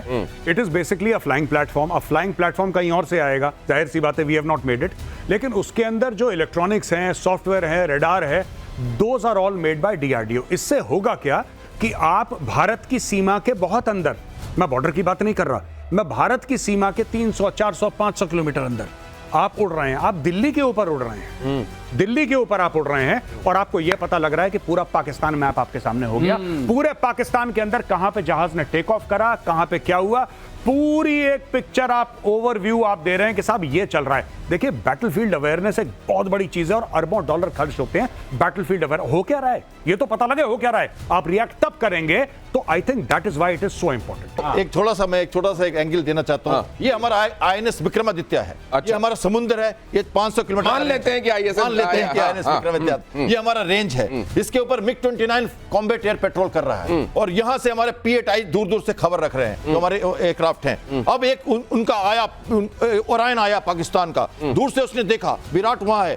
it is basically a flying platform. अब फ्लाइंग प्लेटफॉर्म कहीं और से आएगा, जाहिर सी बात है, we have not made it, लेकिन उसके अंदर जो इलेक्ट्रॉनिक्स हैं, सॉफ्टवेयर है, रडार है, those are all made by DRDO। इससे होगा क्या कि आप भारत की सीमा के बहुत अंदर, मैं बॉर्डर की बात नहीं कर रहा, मैं भारत की सीमा के 300, 400, 500 किलोमीटर अंदर आप उड़ रहे हैं, आप दिल्ली के ऊपर उड़ रहे हैं, दिल्ली के ऊपर आप उड़ रहे हैं और आपको यह पता लग रहा है कि पूरा पाकिस्तान मैप आपके सामने हो गया। पूरे पाकिस्तान के अंदर कहां पे जहाज ने टेक ऑफ करा, कहां पे क्या हुआ, पूरी एक पिक्चर आप, ओवरव्यू आप दे रहे हैं कि साहब ये चल रहा है। देखिए, बैटलफील्ड अवेयरनेस एक बहुत बड़ी चीज है और अरबों डॉलर खर्च होते हैं बैटलफील्ड अवेयर। हो क्या रहा है ये तो पता लगे, हो क्या रहा है, आप रिएक्ट तब करेंगे। तो I think that is why it is so important. एक छोटा सा एक एंगल देना चाहता हूं। ये हमारा INS विक्रमादित्य है। अच्छा। ये हमारा समुद्र है, ये 500 किलोमीटर मान लेते हैं कि INS विक्रमादित्य, ये हमारा रेंज है। इसके ऊपर MiG-29 कॉम्बैट एयर पेट्रोल कर रहा है और यहां से हमारे P-8I दूर दूर से खबर रख रहे हैं, तो हमारे एयरक्राफ्ट हैं। अब एक उनका आया, ओरायन आया पाकिस्तान का, दूर से उसने देखा विराट वहां है,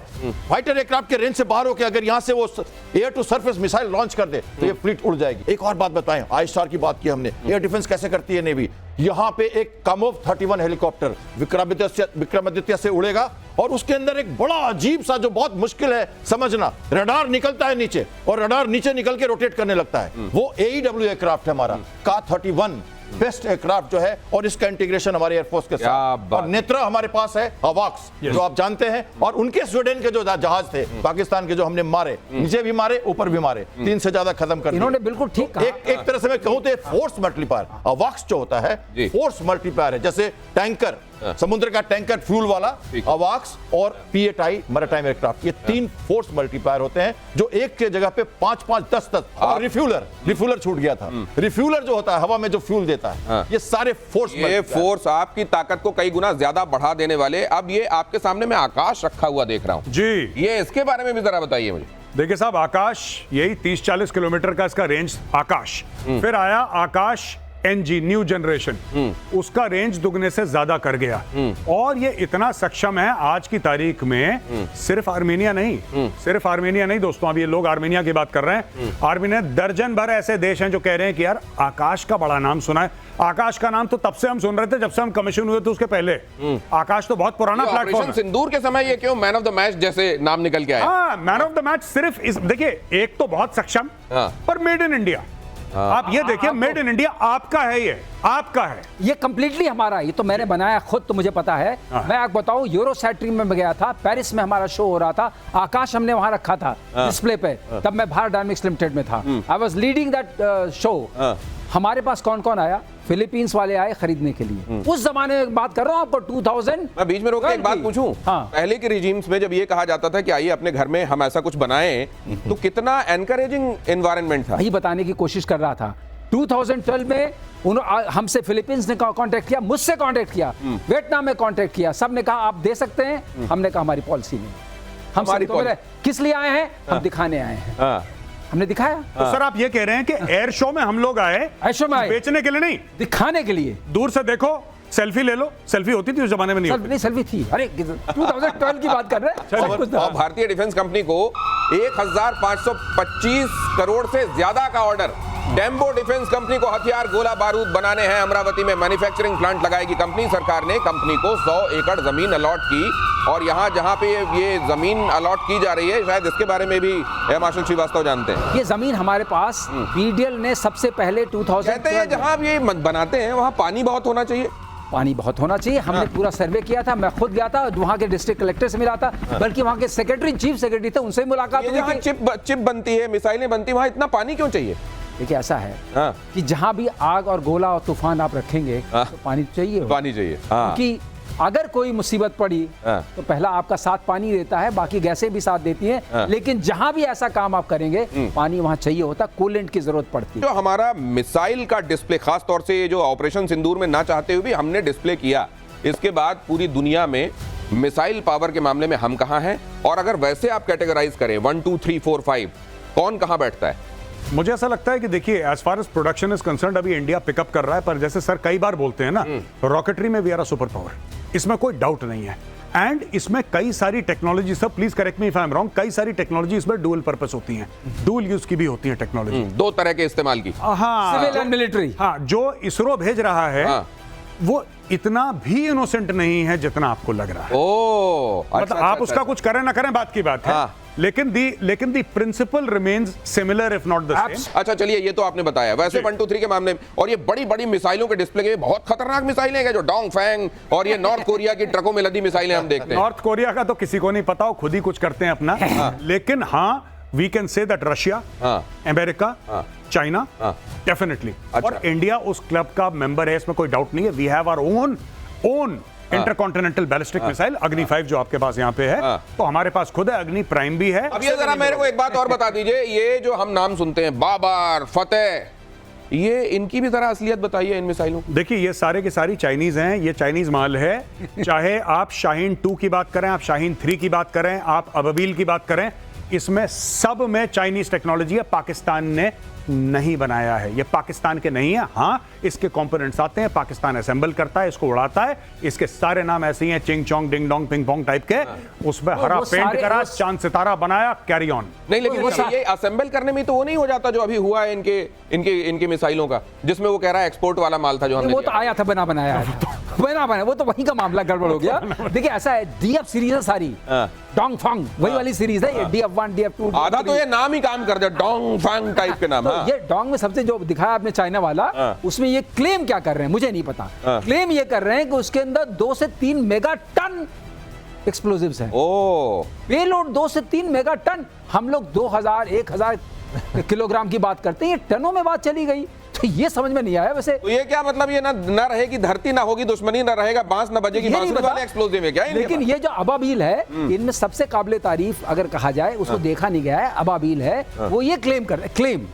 फाइटर एयरक्राफ्ट के रेंज से बाहर होकर अगर यहां से वो air to surface missile launch कर दे तो ये फ्लीट उड़ जाएगी। एक और बात बताएं, आई स्टार की बात की हमने, एयर डिफेंस कैसे करती है नेवी। यहां पे एक कामोव 31 हेलीकॉप्टर विक्रमादित्य से उड़ेगा और उसके अंदर एक बड़ा अजीब सा, जो बहुत मुश्किल है समझना, रडार निकलता है नीचे और रडार नीचे निकल के रोटेट करने लगता है। वो AEW एयरक्राफ्ट है हमारा, का 31 बेस्ट एयरक्राफ्ट जो है और इसका इंटीग्रेशन हमारे एयरफोर्स के साथ। और नेत्रा हमारे पास है, अवाक्स जो आप जानते हैं, और उनके स्वीडन के जो जहाज थे पाकिस्तान के, जो हमने मारे, नीचे भी मारे, ऊपर भी मारे, 3 से ज्यादा खत्म कर दिए। इन्होंने बिल्कुल ठीक कहा। एक तरह से मैं कहूं तो फोर्स मल्टीप्लायर, अवाक्स जो होता है फोर्स मल्टीप्लायर है। जैसे टैंकर, समुद्र का टैंकर फ्यूल वाला, अवाक्स और P-8I मैरीटाइम एयरक्राफ्ट, ये 3 फोर्स मल्टीप्लायर होते हैं जो एक के जगह पे 5-5, 10 और रिफ्यूलर छूट गया था। रिफ्यूलर जो होता है हवा में जो फ्यूल देता है, ये सारे फोर्स, ये फोर्स आपकी ताकत को कई गुना ज्यादा बढ़ा देने वाले। अब ये आपके सामने मैं आकाश रखा हुआ देख रहा हूं जी, ये इसके बारे में भी जरा बताइए मुझे। देखिए साहब, आकाश यही 30-40 किलोमीटर का इसका रेंज आकाश। फिर आया आकाश NG न्यू जनरेशन, उसका रेंज दुगने से ज्यादा कर गया और ये इतना सक्षम है आज की तारीख में। सिर्फ आर्मेनिया नहीं दोस्तों, अब ये लोग आर्मेनिया की बात कर रहे हैं। आर्मेनिया, दर्जन भर ऐसे देश हैं जो कह रहे हैं कि यार आकाश का बड़ा नाम सुना है। आकाश का नाम तो तब से हम सुन रहे थे जब से हम कमीशन हुए थे, उसके पहले आकाश तो बहुत पुराना प्लेटफॉर्म है। सिंदूर के समय ये क्यों मैन ऑफ द मैच जैसे नाम निकल के आया? हाँ, मैन ऑफ द मैच सिर्फ इस, देखिए एक तो बहुत सक्षम पर मेड इन इंडिया। आप ये देखिए, मेड इन इंडिया आपका है, ये आपका है, ये कंप्लीटली हमारा है। ये तो मैंने बनाया खुद, तो मुझे पता है। मैं आपको बताऊं, यूरोसैट में गया था, पेरिस में हमारा शो हो रहा था, आकाश हमने वहां रखा था डिस्प्ले पे, तब मैं भारत डायनामिक्स लिमिटेड में था। I was leading that show. हमारे पास कौन कौन आया? फिलीपींस वाले आए खरीदने के लिए। उस जमाने में बात कर रहा हूं आपको, 2000। मैं बीच में रोक के एक बात पूछूं। हाँ। पहले के रिजीम्स में जब ये कहा जाता था कि आइए अपने घर में हम ऐसा कुछ बनाएं, तो कितना एनकरेजिंग एनवायरनमेंट था। यही बताने की कोशिश कर रहा था। 2012 में हमसे फिलीपींस ने कांटेक्ट किया, मुझसे कांटेक्ट किया, वियतनाम में कांटेक्ट किया, सब ने कहा आप दे सकते हैं। हमने कहा हमारी पॉलिसी नहीं। हम किस लिए आए हैं? हम दिखाने आए हैं। हमने दिखाया। तो सर आप ये कह रहे हैं कि एयर शो में हम लोग आए, एयर शो में आए बेचने के लिए नहीं, दिखाने के लिए। दूर से देखो सेल्फी ले लो, सेल्फी होती थी उस जमाने में? नहीं होती। नहीं, सेल्फी थी। अरे 2012 की बात कर रहे हैं। सब कुछ था। और भारतीय डिफेंस कंपनी को 1525 करोड़ से ज्यादा का ऑर्डर। डेम्बो डिफेंस कंपनी को हथियार, गोला बारूद बनाने हैं। अमरावती में मैन्युफैक्चरिंग प्लांट लगाएगी कंपनी। सरकार ने कंपनी को 100 एकड़ जमीन अलॉट की, और यहां जहां पे ये जमीन अलॉट की जा रही है, शायद इसके बारे में भी एयर मार्शल श्रीवास्तव जानते हैं। ये जमीन हमारे पास बीडीएल ने सबसे पहले 2000 कहते हैं जहां आप ये बनाते हैं वहां पानी बहुत होना चाहिए। पानी बहुत होना चाहिए। हमने पूरा सर्वे किया था, मैं खुद गया था, वहाँ के डिस्ट्रिक्ट कलेक्टर से मिला था, बल्कि वहाँ के सेक्रेटरी, चीफ सेक्रेटरी थे, उनसे मुलाकात हुई थी। चिप बनती है, मिसाइलें बनती है, वहां इतना पानी क्यों चाहिए? देखिए ऐसा है कि जहां भी आग और गोला और तूफान आप रखेंगे तो पानी चाहिए, पानी चाहिए। क्योंकि अगर कोई मुसीबत पड़ी तो पहला आपका साथ पानी देता है, बाकी गैसें भी साथ देती हैं, लेकिन जहां भी ऐसा काम आप करेंगे पानी वहां चाहिए होता, कूलेंट की जरूरत पड़ती है। जो हमारा मिसाइल का डिस्प्ले, खास तौर से ये जो ऑपरेशन सिंदूर में ना चाहते हुए भी हमने डिस्प्ले किया, इसके बाद पूरी दुनिया में मिसाइल पावर के मामले में हम कहां हैं? और अगर वैसे आप कैटेगराइज करें 1 2 3 4 5, कौन कहां बैठता है? मुझे ऐसा लगता है कि देखिए, as far as production is concerned, अभी इंडिया पिकअप कर रहा है, पर जैसे सर कई बार बोलते हैं ना, रॉकेटरी में we are a super power, इसमें कोई डाउट नहीं है। एंड इसमें कई सारी टेक्नोलॉजी, सब please correct me if I am wrong, कई सारी टेक्नोलॉजी इसमें डुअल पर्पस होती हैं, डुअल यूज की भी होती है टेक्नोलॉजी, दो तरह के इस्तेमाल की। हाँ, सिविल एंड मिलिट्री। हाँ, जो इसरो भेज रहा है वो इतना भी इनोसेंट नहीं है जितना आपको लग रहा है। मतलब आप उसका कुछ करें ना करें, बात की बात है, लेकिन the principle remains similar if not the same. अच्छा चलिए, ये तो आपने बताया। वैसे 1 2 3 के मामले में, और ये बड़ी बड़ी मिसाइलों के डिस्प्ले के बहुत खतरनाक मिसाइलें हैं, जो डोंग फैंग और ये नॉर्थ कोरिया की ट्रकों में लदी मिसाइलें हम देखते हैं। नॉर्थ कोरिया का तो किसी को नहीं पता, वो खुद ही कुछ करते हैं अपना। लेकिन हाँ, we can say that Russia, America, China, definitely, और इंडिया उस क्लब का मेंबर है, इसमें कोई डाउट नहीं है। We have our own intercontinental ballistic missile Agni 5 जो आपके पास यहाँ पे है, तो हमारे पास खुद है, अग्नि प्राइम भी है। अब ये जरा मेरे को एक बात और बता दीजिए, ये जो हम नाम सुनते हैं, बाबर, फतेह, ये इनकी भी जरा असलियत बताइए इन मिसाइलों। देखिए, ये सारे के सारी चाइनीज हैं, ये चाइनीज माल है। चाहे आप शाहीन 2 की बात करें, आप शाहीन 3 की बात करें, आप अबाबील की बात करें, इसमें सब में चाइनीज टेक्नोलॉजी है, पाकिस्तान ने नहीं बनाया है, ये पाकिस्तान के नहीं है। हाँ, इसके कंपोनेंट्स आते हैं, पाकिस्तान असेंबल करता है, इसको उड़ाता है, इसके सारे नाम ऐसे ही हैं, ching chong ding dong ping pong type के, उसमें हरा पेंट करा, चांद सितारा बनाया, कैरी ऑन। नहीं, लेकिन ये असेंबल करने में तो वो नहीं हो जाता जो अभी हुआ है इनके मिसाइलों का, जिसमें वो कह रहा है एक्सपोर्ट वाला माल था जो हमने, वो तो आया था बनाया वो तो वहीं का मामला गड़बड़ हो गया। देखिए ऐसा है, डीएफ सीरीज है सारी, डोंग फंग वही वाली सीरीज है, ये DF1 DF2, आधा तो ये नाम ही काम कर दिया, डोंग फंग टाइप के नाम। ये डोंग में सबसे जो दिखाया आपने चाइना वाला, उसमें ये क्लेम क्या कर रहे हैं मुझे नहीं पता, क्लेम ये कर रहे हैं कि उसके अंदर 2 से 3 मेगा टन एक्सप्लोजिव्स हैं। पेलोड 2 से 3 मेगा टन। हम लोग 2000-1000 किलोग्राम की बात करते हैं, ये टनों में बात चली गई, तो ये समझ में नहीं आया। वैसे तो ये क्या मतलब, ये ना रहेगी धरती, ना होगी दुश्मनी, ना रहेगा बांस, ना बजेगी बांसुरी वाले एक्सप्लोजिव है क्या? लेकिन ये जो अबाबील है, इनमें सबसे काबिले तारीफ अगर कहा जाए, उसको देखा नहीं गया है, अबाबील है, वो ये क्लेम कर रहे, क्लेम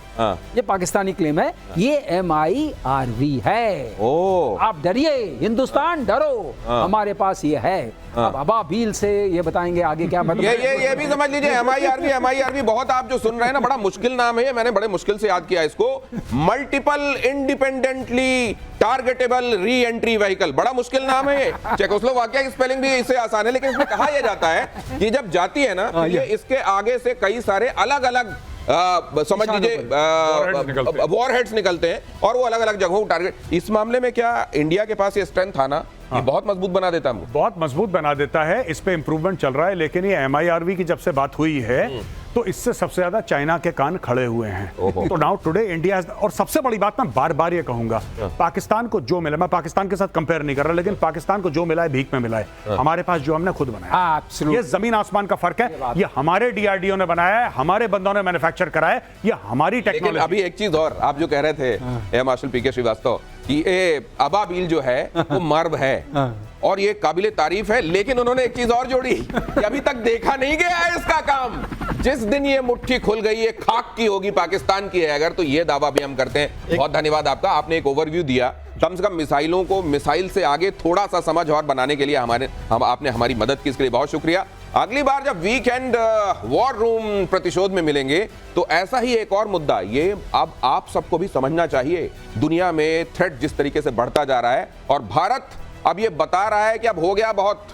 ये पाकिस्तानी क्लेम है, ये MIRV है। आप डरिए, हिंदुस्तान डरो, हमारे पास ये है। अब अबाबील से ये बताएंगे आगे क्या मतलब। ये भी समझ लीजिए, MIRV बहुत, आप जो सुन रहे हैं ना, बड़ा मुश्किल नाम है, मैंने बड़े मुश्किल से याद किया इसको। Multiple independently targetable re entry vehicle, बड़ा मुश्किल नाम है ये। चेकोस्लोवाकिया की स्पेलिंग भी इससे आसान है, लेकिन इसमें कहा यह जाता है कि जब जाती है ना, ये इसके आगे से कई सारे अलग अलग समझ लीजिए वॉरहेड्स निकलते हैं, और वो अलग अलग जगहों को टारगेट। इस मामले में क्या इंडिया के पास ये स्ट्रेंथ था ना, ये बहुत मजबूत बना देता है हमको, बहुत मजबूत बना देता है। इस पे इंप्रूवमेंट चल रहा है, लेकिन ये MIRV की जब से बात हुई है, तो इससे सबसे ज्यादा चाइना के कान खड़े हुए हैं। तो नाउ टुडे इंडिया, और सबसे बड़ी बात मैं बार बार ये कहूंगा, पाकिस्तान को जो मिला, मैं पाकिस्तान के साथ कंपेयर नहीं कर रहा, लेकिन पाकिस्तान को जो मिला है भीख में मिला है। हमारे पास जो हमने खुद बनाया, ये जमीन आसमान का फर्क है। ये हमारे DRDO ने बनाया है, हमारे बंदों ने मैन्युफैक्चर करा है, ये हमारी टेक्नोलॉजी। अभी एक चीज और, आप जो कह रहे थे एयर मार्शल PK श्रीवास्तव कि अबाबील जो है वो मर्व है, और ये काबिले तारीफ है, लेकिन उन्होंने एक चीज और जोड़ी कि अभी तक देखा नहीं गया है इसका काम। जिस दिन ये मुट्ठी खुल गई, ये खाक की होगी, पाकिस्तान की है अगर, तो ये दावा भी हम करते हैं। बहुत धन्यवाद आपका, आपने एक ओवरव्यू दिया, कम से कम मिसाइलों को मिसाइल से आगे थोड़ा सा समझ और बनाने के लिए आपने हमारी मदद की, इसके लिए बहुत शुक्रिया। अगली बार जब वीकेंड वॉर रूम प्रतिशोध में मिलेंगे, तो ऐसा ही एक और मुद्दा, ये अब आप सबको भी समझना चाहिए, दुनिया में थ्रेट जिस तरीके से बढ़ता जा रहा है, और भारत अब ये बता रहा है कि अब हो गया बहुत,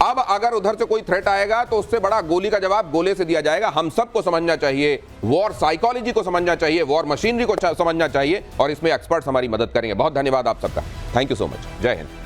अब अगर उधर से कोई थ्रेट आएगा तो उससे बड़ा गोली का जवाब गोले से दिया जाएगा। हम सबको समझना चाहिए, वॉर साइकोलॉजी को समझना चाहिए, वॉर मशीनरी को समझना चाहिए, और इसमें एक्सपर्ट्स हमारी मदद करेंगे। बहुत धन्यवाद आप सबका, थैंक यू सो मच, जय हिंद।